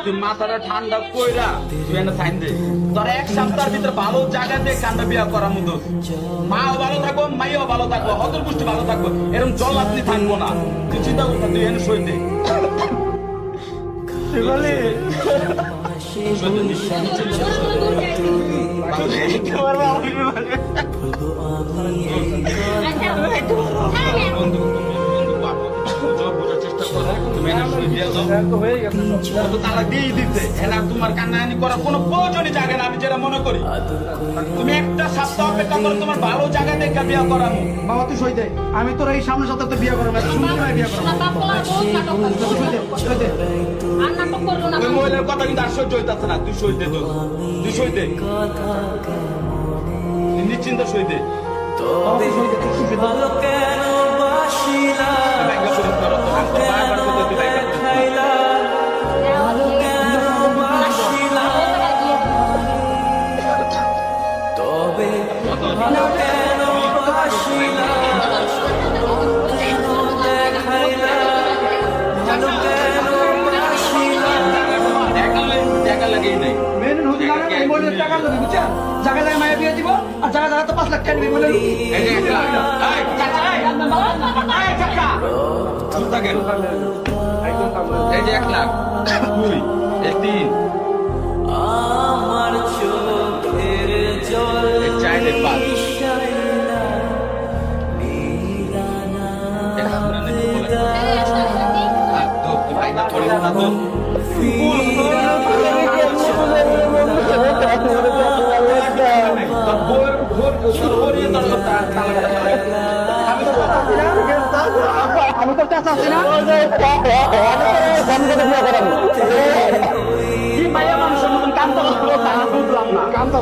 তুই মাথাটা ঠান্ডা কইরা তুই এনে সাইন দে তোর এক সপ্তাহের ভিতরে ভালো জায়গা দিয়ে কান্ডা বিয়া করার মতো মাও ভালো থাকবো মাইও ভালো থাকবো হতর পুষ্টি ভালো থাকবো এরকম জল আপনি থাকবো না তুই চিন্তা করতে তুই এনে সই দে তোমার কান্নাকানি করার কোনো প্রয়োজনই জাগে না আমি যেটা মনে করি তুমি একটা সপ্তাহ অপেক্ষা করো তোমার ভালো জায়গা দেখে বিয়ে করাবো বাবা তুই সই দে আমি তোর এই সামনের সপ্তাহে বিয়ে করবো বিয়ে করবো ওই মহিলার কথা কিন্তু আর সহ্য হইতেছে না তুই সই দে তো তুই সই দে নিশ্চিন্ত সই দে জায়গা মায়া বিয়ে দিব আর জায়গা জায়গা তো 5 লাখ টাকা নিবি বলে এই যে 1 লাখ 2 এই 3 আমার চোখের জল চাইলে 5 আমি তো চাচ্ছি না মানুষের মতন কাম তো বুঝলাম না কাম তো